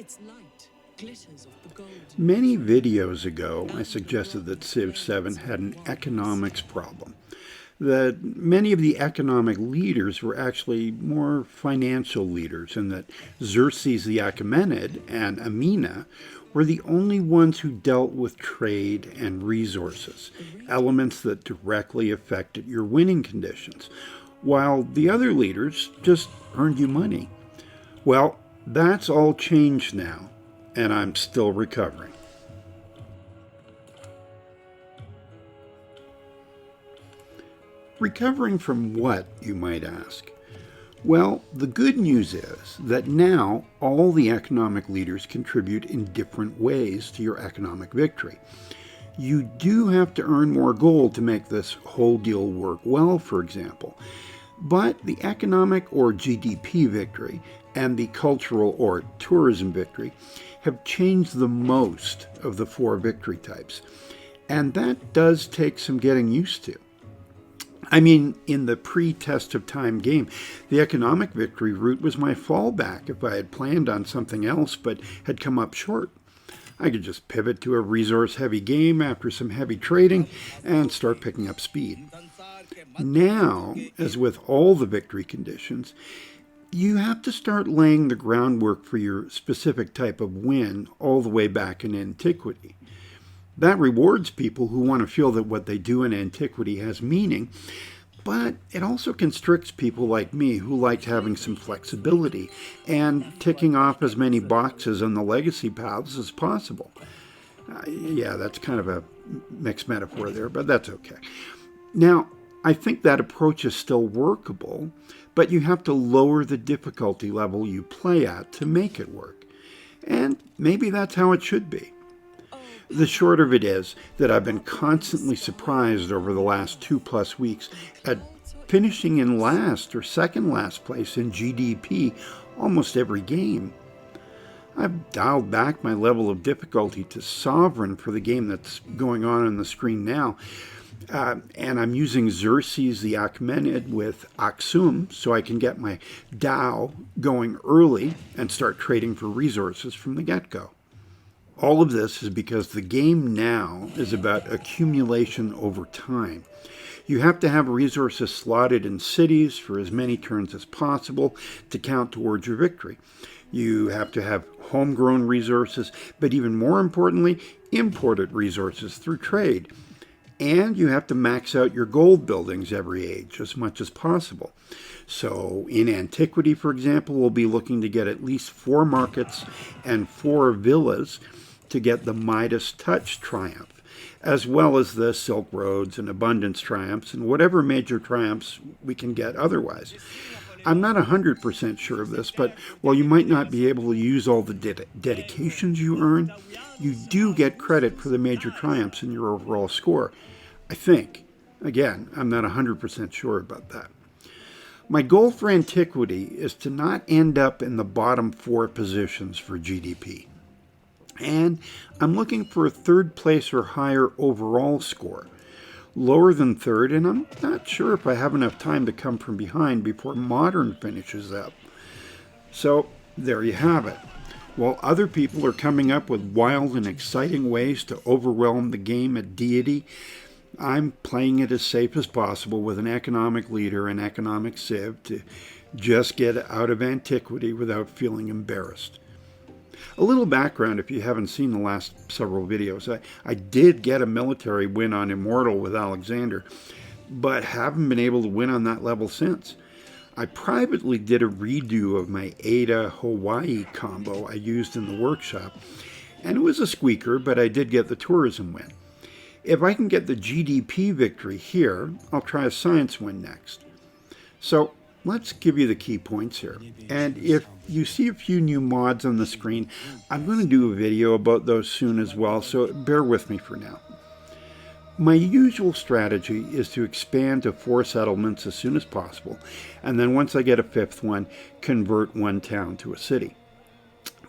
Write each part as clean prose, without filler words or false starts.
Its light glitters off the gold. Many videos ago, I suggested that Civ 7 had an economics problem, that many of the economic leaders were actually more financial leaders, and that Xerxes the Achaemenid and Amina were the only ones who dealt with trade and resources, elements that directly affected your winning conditions, while the other leaders just earned you money. Well, that's all changed now, and I'm still recovering. Recovering from what, you might ask? Well, the good news is that now all the economic leaders contribute in different ways to your economic victory. You do have to earn more gold to make this whole deal work well, for example. But the economic or GDP victory and the cultural or tourism victory have changed the most of the four victory types. And that does take some getting used to. I mean, in the pre-test of time game, the economic victory route was my fallback if I had planned on something else but had come up short. I could just pivot to a resource-heavy game after some heavy trading and start picking up speed. Now, as with all the victory conditions, you have to start laying the groundwork for your specific type of win all the way back in antiquity. That rewards people who want to feel that what they do in antiquity has meaning, but it also constricts people like me who liked having some flexibility and ticking off as many boxes on the legacy paths as possible. Yeah, that's kind of a mixed metaphor there, but that's okay. Now, I think that approach is still workable, but you have to lower the difficulty level you play at to make it work. And maybe that's how it should be. The short of it is that I've been constantly surprised over the last 2+ weeks at finishing in last or second last place in GDP almost every game. I've dialed back my level of difficulty to sovereign for the game that's going on the screen now. And I'm using Xerxes the Achaemenid with Aksum so I can get my Tao going early and start trading for resources from the get-go. All of this is because the game now is about accumulation over time. You have to have resources slotted in cities for as many turns as possible to count towards your victory. You have to have homegrown resources, but even more importantly, imported resources through trade. And you have to max out your gold buildings every age as much as possible. So in antiquity, for example, we'll be looking to get at least 4 markets and 4 villas to get the Midas Touch triumph, as well as the Silk Roads and Abundance triumphs and whatever major triumphs we can get otherwise. I'm not 100% sure of this, but while you might not be able to use all the dedications you earn, you do get credit for the major triumphs in your overall score. I think. Again, I'm not 100% sure about that. My goal for antiquity is to not end up in the bottom 4 positions for GDP. And I'm looking for a 3rd place or higher overall score. Lower than 3rd, and I'm not sure if I have enough time to come from behind before Modern finishes up. So, there you have it. While other people are coming up with wild and exciting ways to overwhelm the game at deity, I'm playing it as safe as possible with an economic leader and economic civ to just get out of antiquity without feeling embarrassed. A little background if you haven't seen the last several videos. I did get a military win on Immortal with Alexander, but haven't been able to win on that level since. I privately did a redo of my Ada Hawaii combo I used in the workshop, and it was a squeaker, but I did get the tourism win. If I can get the GDP victory here, I'll try a science win next. So let's give you the key points here. And if you see a few new mods on the screen, I'm going to do a video about those soon as well, so bear with me for now. My usual strategy is to expand to 4 settlements as soon as possible, and then once I get a 5th one, convert 1 town to a city.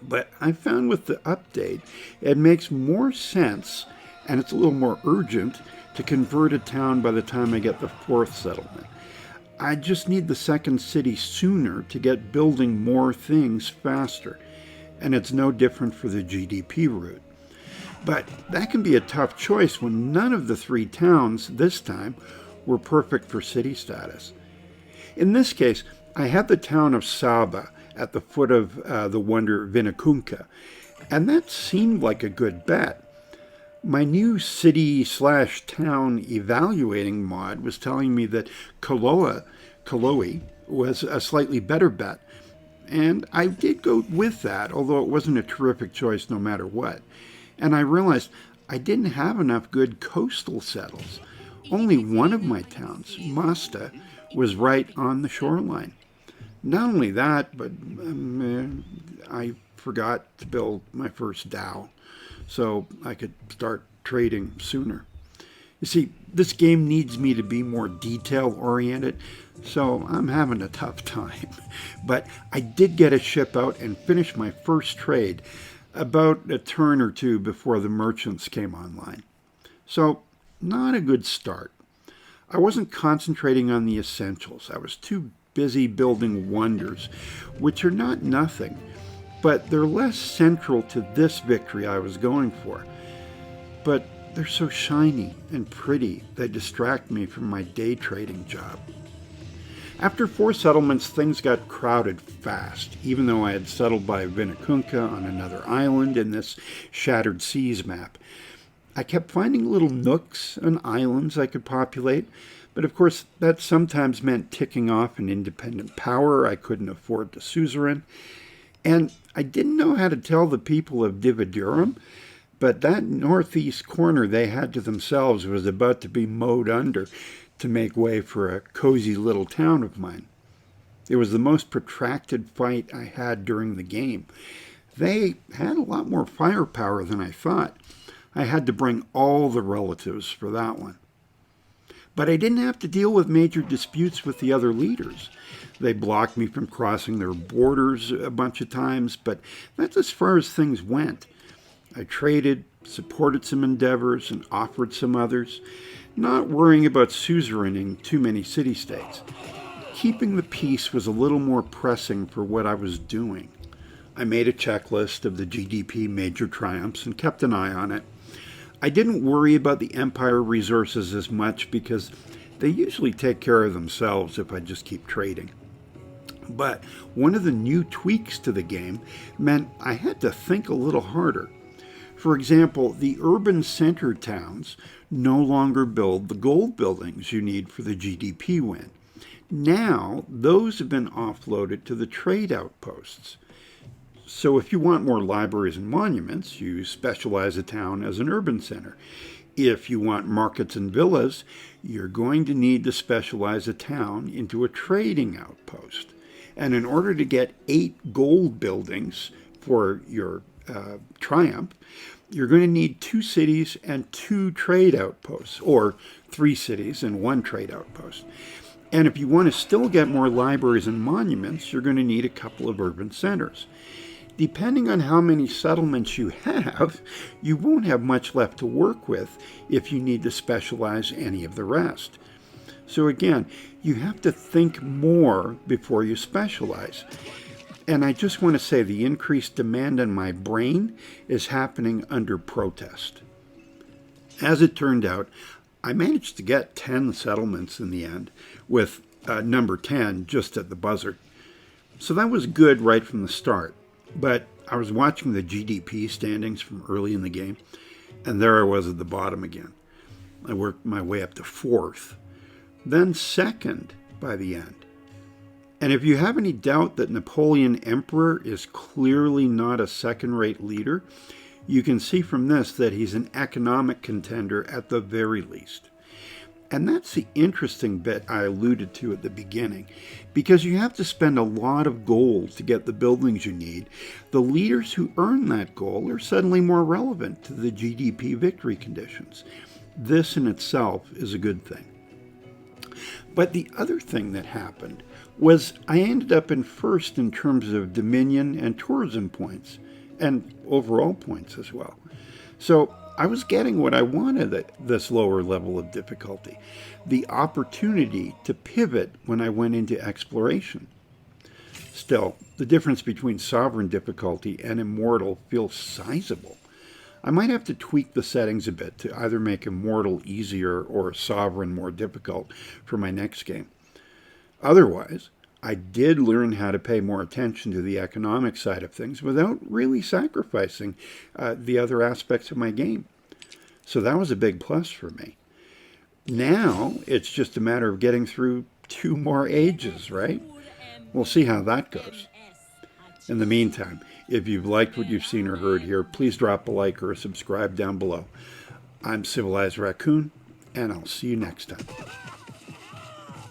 But I found with the update, it makes more sense, and it's a little more urgent, to convert a town by the time I get the 4th settlement. I just need the 2nd city sooner to get building more things faster. and it's no different for the GDP route. But that can be a tough choice when none of the three towns this time were perfect for city status. In this case, I had the town of Saba at the foot of the Wonder Vinicunca, and that seemed like a good bet. My new city/town evaluating mod was telling me that Kaloe was a slightly better bet, and I did go with that, although it wasn't a terrific choice no matter what. And I realized I didn't have enough good coastal settles. Only one of my towns, Masta, was right on the shoreline. Not only that, but I forgot to build my first dhow, so I could start trading sooner. You see, this game needs me to be more detail-oriented, so I'm having a tough time. But I did get a ship out and finish my first trade about a turn or two before the merchants came online. So, not a good start. I wasn't concentrating on the essentials. I was too busy building wonders, which are not nothing, but they're less central to this victory I was going for. But they're so shiny and pretty, they distract me from my day trading job. After 4 settlements, things got crowded fast, even though I had settled by Vinicunca on another island in this Shattered Seas map. I kept finding little nooks and islands I could populate, but of course that sometimes meant ticking off an independent power I couldn't afford to suzerain. And I didn't know how to tell the people of Dividurum, but that northeast corner they had to themselves was about to be mowed under to make way for a cozy little town of mine. It was the most protracted fight I had during the game. They had a lot more firepower than I thought. I had to bring all the relatives for that one. But I didn't have to deal with major disputes with the other leaders. They blocked me from crossing their borders a bunch of times, but that's as far as things went. I traded, supported some endeavors, and offered some others, not worrying about suzeraining too many city-states. Keeping the peace was a little more pressing for what I was doing. I made a checklist of the GDP major triumphs and kept an eye on it. I didn't worry about the Empire resources as much because they usually take care of themselves if I just keep trading. But one of the new tweaks to the game meant I had to think a little harder. For example, the urban center towns no longer build the gold buildings you need for the GDP win. Now, those have been offloaded to the trade outposts. So if you want more libraries and monuments, you specialize a town as an urban center. If you want markets and villas, you're going to need to specialize a town into a trading outpost. And in order to get 8 gold buildings for your triumph, you're going to need 2 cities and 2 trade outposts, or 3 cities and 1 trade outpost. And if you want to still get more libraries and monuments, you're going to need a couple of urban centers. Depending on how many settlements you have, you won't have much left to work with if you need to specialize any of the rest. So again, you have to think more before you specialize. And I just want to say the increased demand on my brain is happening under protest. As it turned out, I managed to get 10 settlements in the end, with number 10 just at the buzzer. So that was good right from the start. But I was watching the GDP standings from early in the game, and there I was at the bottom again. I worked my way up to 4th, then 2nd by the end. And if you have any doubt that Napoleon Emperor is clearly not a second-rate leader, you can see from this that he's an economic contender at the very least. And that's the interesting bit I alluded to at the beginning. Because you have to spend a lot of gold to get the buildings you need, the leaders who earn that gold are suddenly more relevant to the GDP victory conditions. This in itself is a good thing. But the other thing that happened was I ended up in first in terms of dominion and tourism points, and overall points as well. So I was getting what I wanted at this lower level of difficulty, the opportunity to pivot when I went into exploration. Still, the difference between sovereign difficulty and immortal feels sizable. I might have to tweak the settings a bit to either make immortal easier or sovereign more difficult for my next game. Otherwise, I did learn how to pay more attention to the economic side of things without really sacrificing the other aspects of my game. So that was a big plus for me. Now it's just a matter of getting through 2 more ages, right? We'll see how that goes. In the meantime, if you've liked what you've seen or heard here, please drop a like or a subscribe down below. I'm Civilized Raccoon, and I'll see you next time.